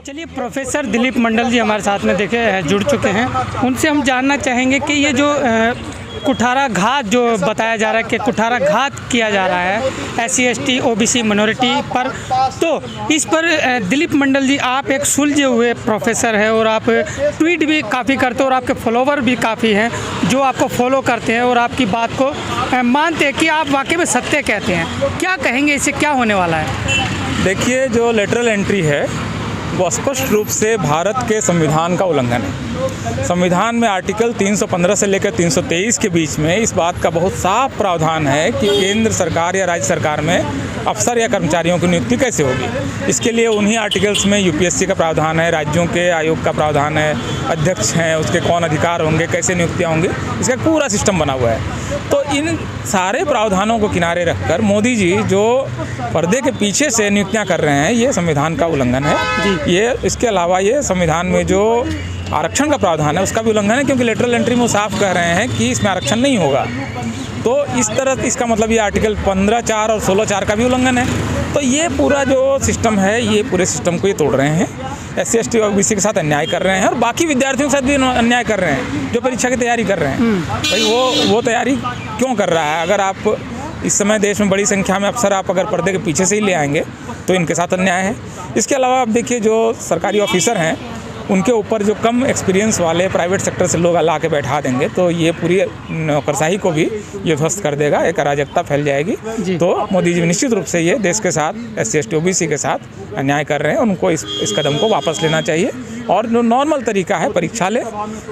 चलिए, प्रोफेसर दिलीप मंडल जी हमारे साथ में जुड़ चुके हैं। उनसे हम जानना चाहेंगे कि ये जो कुठाराघात जो बताया जा रहा है कि कुठाराघात किया जा रहा है SC ST OBC माइनॉरिटी पर, तो इस पर दिलीप मंडल जी, आप एक सुलझे हुए प्रोफेसर हैं और आप ट्वीट भी काफ़ी करते हैं और आपके फॉलोवर भी काफ़ी हैं जो आपको फॉलो करते हैं और आपकी बात को मानते हैं कि आप वाकई में सत्य कहते हैं। क्या कहेंगे, इससे क्या होने वाला है? देखिए, जो लेटरल एंट्री है वो स्पष्ट रूप से भारत के संविधान का उल्लंघन है। संविधान में आर्टिकल 315 से लेकर 323 के बीच में इस बात का बहुत साफ प्रावधान है कि केंद्र सरकार या राज्य सरकार में अफसर या कर्मचारियों की नियुक्ति कैसे होगी। इसके लिए उन्हीं आर्टिकल्स में UPSC का प्रावधान है, राज्यों के आयोग का प्रावधान है, अध्यक्ष हैं उसके कौन अधिकार होंगे, कैसे नियुक्तियाँ होंगी, इसका पूरा सिस्टम बना हुआ है। तो इन सारे प्रावधानों को किनारे रखकर मोदी जी जो पर्दे के पीछे से नियुक्तियाँ कर रहे हैं, ये संविधान का उल्लंघन है। ये इसके अलावा ये संविधान में जो आरक्षण का प्रावधान है उसका भी उल्लंघन है, क्योंकि लेटरल एंट्री में वो साफ कह रहे हैं कि इसमें आरक्षण नहीं होगा। तो इस तरह इसका मतलब ये आर्टिकल 15(4) और 16(4) का भी उल्लंघन है। तो ये पूरा जो सिस्टम है, ये पूरे सिस्टम को ये तोड़ रहे हैं। SC ST OBC के साथ अन्याय कर रहे हैं और बाकी विद्यार्थियों के साथ भी अन्याय कर रहे हैं जो परीक्षा की तैयारी कर रहे हैं। भाई वो तैयारी क्यों कर रहा है? अगर आप इस समय देश में बड़ी संख्या में अफसर आप अगर पर्दे के पीछे से ही ले आएंगे तो इनके साथ अन्याय है। इसके अलावा आप देखिए, जो सरकारी ऑफिसर हैं उनके ऊपर जो कम एक्सपीरियंस वाले प्राइवेट सेक्टर से लोग ला के बैठा देंगे तो ये पूरी नौकरशाही को भी ये ध्वस्त कर देगा, एक अराजकता फैल जाएगी। तो मोदी जी निश्चित रूप से ये देश के साथ SC ST OBC के साथ अन्याय कर रहे हैं। उनको इस कदम को वापस लेना चाहिए और जो नॉर्मल तरीका है, परीक्षा ले,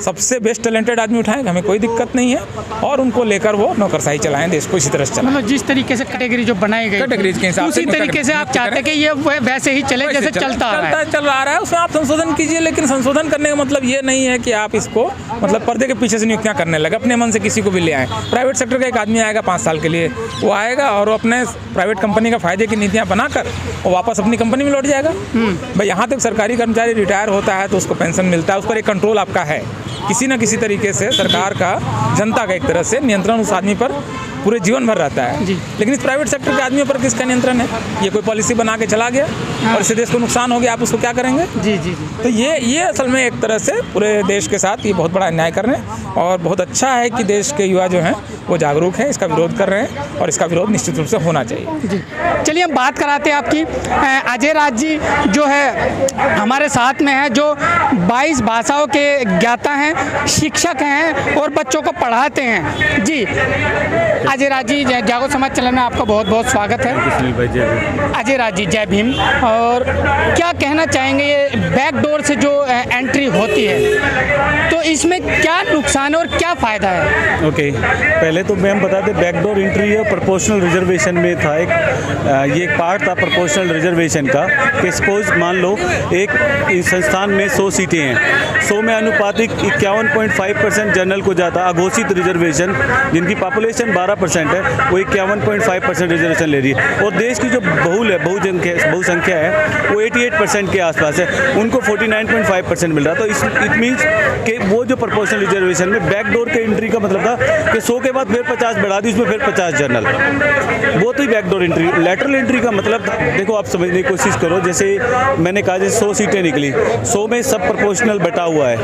सबसे बेस्ट टैलेंटेड आदमी उठाएं, हमें कोई दिक्कत नहीं है, और उनको लेकर वो नौकरशाही चलाएं, देश को इसी तरह से चलाएं। मतलब जिस तरीके से कैटेगरी जो बनाई गई, कैटेगरीज के हिसाब से उसी तरीके से आप चाहते हैं कि ये वैसे ही चले जैसे चल रहा है, उसमें आप संशोधन कीजिए। लेकिन संशोधन करने का मतलब ये नहीं है कि आप इसको मतलब पर्दे के पीछे से नियुक्तियां करने लगे, अपने मन से किसी को भी ले आए। प्राइवेट सेक्टर का एक आदमी आएगा 5 साल के लिए, वो आएगा और वो अपने प्राइवेट कंपनी का फायदे की नीतियाँ बनाकर वो वापस अपनी कंपनी में लौट जाएगा। भाई, यहाँ तक सरकारी कर्मचारी रिटायर होता है तो उसको पेंशन मिलता है, उस पर एक कंट्रोल आपका है। किसी न किसी तरीके से सरकार का, जनता का एक तरह से नियंत्रण उस आदमी पर पूरे जीवन भर रहता है। लेकिन इस प्राइवेट सेक्टर के आदमियों पर किसका नियंत्रण है? ये कोई पॉलिसी बना के चला गया और इससे देश को नुकसान हो गया, आप उसको क्या करेंगे? जी। तो ये असल में एक तरह से पूरे देश के साथ ये बहुत बड़ा अन्याय कर रहे हैं और बहुत अच्छा है कि देश के युवा जो हैं वो जागरूक हैं, इसका विरोध कर रहे हैं और इसका विरोध निश्चित रूप से होना चाहिए। जी, चलिए हम बात कराते हैं आपकी। अजय राज जी जो है हमारे साथ में है, जो 22 भाषाओं के ज्ञाता हैं, शिक्षक हैं और बच्चों को पढ़ाते हैं। जी अजय राज जी, जागो समाज चैनल में आपका बहुत बहुत स्वागत है। अजय राज जी, जय भीम। और क्या कहना चाहेंगे, ये बैकडोर से जो एंट्री होती है तो इसमें क्या नुकसान है और क्या फ़ायदा है? ओके, पहले तो मैं हम बता दें, बैकडोर एंट्री है प्रोपोर्शनल रिजर्वेशन में था। ये एक पार्ट था प्रोपोर्शनल रिजर्वेशन का कि सपोज मान लो एक संस्थान में 100 सीटें हैं, 100 में अनुपातिक 51.5% जनरल को जाता। अघोषित रिजर्वेशन जिनकी पॉपुलेशन 12% है वो 51.5% रिजर्वेशन ले रही है। और देश की जो बहुसंख्या है वो 88% के आसपास है, उनको 49.5% मिल रहा। तो इट मीन्स कि वो जो प्रोपोर्शनल रिजर्वेशन में बैकडोर के एंट्री का मतलब था कि 100 के बाद फिर 50 बढ़ा दी, उसमें फिर 50 जनरल, वो तो ही बैकडोर एंट्री। लेटरल एंट्री का मतलब देखो, आप समझने की कोशिश करो। जैसे मैंने कहा, जैसे 100 सीटें निकली, 100 में सब प्रोपोर्शनल बटा हुआ है,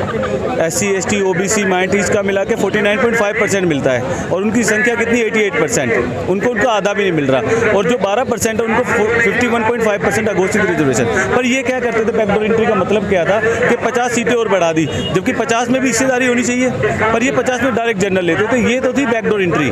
SC ST OBC माइनॉरिटीज़ का मिला के 49.5% मिलता है और उनकी संख्या कितनी 88%, उनको उनका आधा भी नहीं मिल रहा। और जो 12% है उनको 51.5% अघोषित रिजर्वेशन। पर ये क्या करते थे, बैकडोर एंट्री का मतलब क्या था कि 50 सीटें और बढ़ा दी, जबकि 50 में भी हिस्सेदारी होनी चाहिए, पर ये 50 में डायरेक्ट जनरल लेते थे। ये तो थी बैकडोर एंट्री।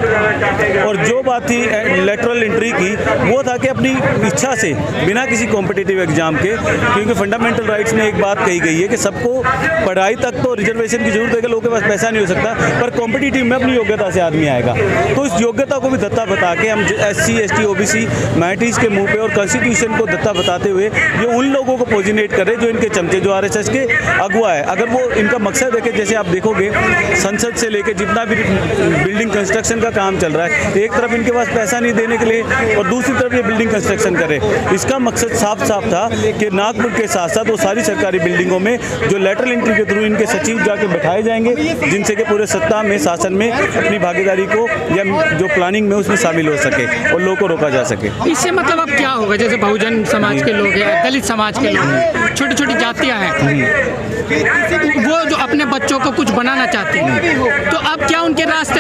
और जो बात थी लेटरल एंट्री की, वो था कि अपनी इच्छा से बिना किसी कॉम्पिटिटिव एग्जाम के, क्योंकि फंडामेंटल राइट्स में एक बात कही गई है कि सबको पढ़ाई तक तो रिजर्वेशन की जरूरत है कि लोगों के पास पैसा नहीं हो सकता, पर कॉम्पिटिटिव में अपनी योग्यता से आदमी आएगा। तो इस योग्यता को भी धत्ता बता के हम SC ST OBC माइनॉरिटीज़ के मुंह पे और कॉन्स्टिट्यूशन को धत्ता बताते हुए ये उन लोगों को पोजिनेट करे जो इनके चमचे, जो RSS के अगुआ है। अगर वो इनका मकसद है कि जैसे आप देखोगे संसद से लेकर जितना भी बिल्डिंग कंस्ट्रक्शन का काम चल रहा है, एक तरफ इनके पास पैसा नहीं देने के लिए और दूसरी तरफ ये बिल्डिंग कंस्ट्रक्शन करे। इसका मकसद साफ साफ था कि नागपुर के साथ साथ वो सारी सरकारी बिल्डिंगों में जो लेटरल एंट्री के थ्रू इनके सचिव जाके बैठाए जाएंगे, जिनसे कि पूरे सत्ता में, शासन में अपनी भागीदारी को या जो प्लानिंग में उसमें शामिल हो सके और लोगों को रोका जा सके। इससे मतलब अब क्या होगा, जैसे बहुजन समाज के लोग हैं, दलित समाज के लोग हैं, छोटी छोटी जातियां हैं, वो जो अपने बच्चों को कुछ बनाना चाहती हैं, तो अब क्या उनके रास्ते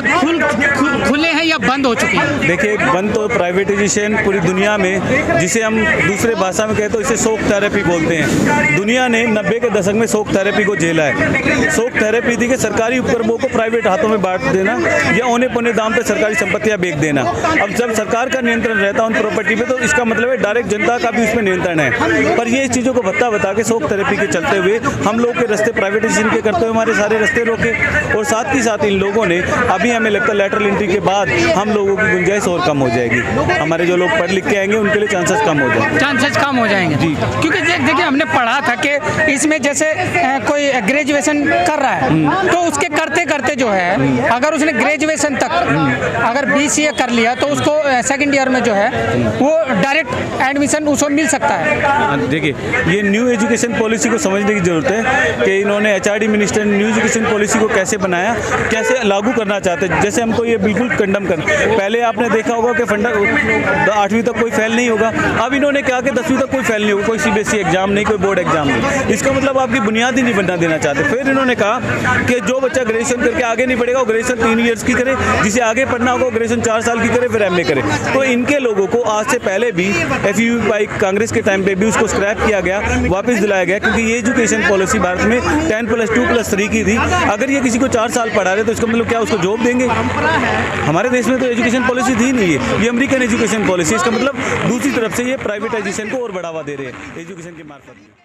खुले हैं या बंद हो चुके हैं? देखिए, बंद तो प्राइवेटाइजेशन पूरी दुनिया में, जिसे हम दूसरे भाषा में कहते हैं इसे शोक थेरेपी बोलते हैं। दुनिया ने 90 के दशक में शोक थेरेपी को झेला है। शोक थेरेपी थी कि सरकारी उपक्रमों को प्राइवेट हाथों में बांट देना या औने पौने दाम पे सरकारी संपत्तियां बेच देना। अब जब सरकार का नियंत्रण रहता है उन प्रॉपर्टी पे, तो इसका मतलब है डायरेक्ट जनता का भी उसमें नियंत्रण है। पर ये इस चीज़ों को भत्ता बता के शोक थेरेपी के चलते हुए हम लोग के रास्ते प्राइवेटाइजेशन के करते हुए हमारे सारे रास्ते रोके, और साथ ही साथ इन लोगों ने अभी हमें लगता है लेटरल एंट्री के बाद हम लोगों की गुंजाइश और कम हो जाएगी। हमारे जो लोग पढ़ लिख के आएंगे उनके लिए चांसेस कम हो जाएंगे। चांसेस कम हो जाएंगे जी, क्योंकि देखिए हमने पढ़ा था कि इसमें जैसे कोई ग्रेजुएशन कर रहा है तो उसके करते करते जो है, अगर उसने ग्रेजुएशन तक अगर BCA कर लिया तो उसको सेकंड ईयर में जो है वो डायरेक्ट एडमिशन उसको मिल सकता है। देखिए, ये न्यू एजुकेशन पॉलिसी को समझने की जरूरत है कि इन्होंने HRD मिनिस्टर ने न्यू एजुकेशन पॉलिसी को कैसे बनाया, कैसे लागू करना चाहते हैं। जैसे हमको ये बिल्कुल कंडम कर, पहले आपने देखा होगा कि 8वीं तक कोई फेल नहीं होगा, अब इन्होंने कहा कि 10वीं तक कोई फेल नहीं होगा, कोई CBSE एग्जाम नहीं, कोई बोर्ड एग्जाम नहीं। इसका मतलब आपकी बुनियाद ही नहीं बनना देना चाहते। फिर इन्होंने कहा कि जो बच्चा ग्रेजुएशन करके आगे नहीं बढ़ेगा वो ग्रेजुएशन 3 ईयर्स की करे, जिसे आगे पढ़ना होगा ग्रेजुएशन 4 साल की करे, फिर MA करे। तो इनके लोगों को आज से पहले भी FUE कांग्रेस के टाइम पे भी उसको स्क्रैप किया गया, वापस दिलाया गया, क्योंकि ये एजुकेशन पॉलिसी भारत में 10+2+3 की थी। अगर ये किसी को 4 साल पढ़ा रहे तो इसका मतलब क्या उसको जॉब देंगे? हमारे देश में तो एजुकेशन पॉलिसी थी नहीं है, ये अमेरिकन एजुकेशन पॉलिसी। इसका मतलब दूसरी तरफ से ये प्राइवेटाइजेशन को और बढ़ावा दे रहे हैं एजुकेशन के मार्फत में।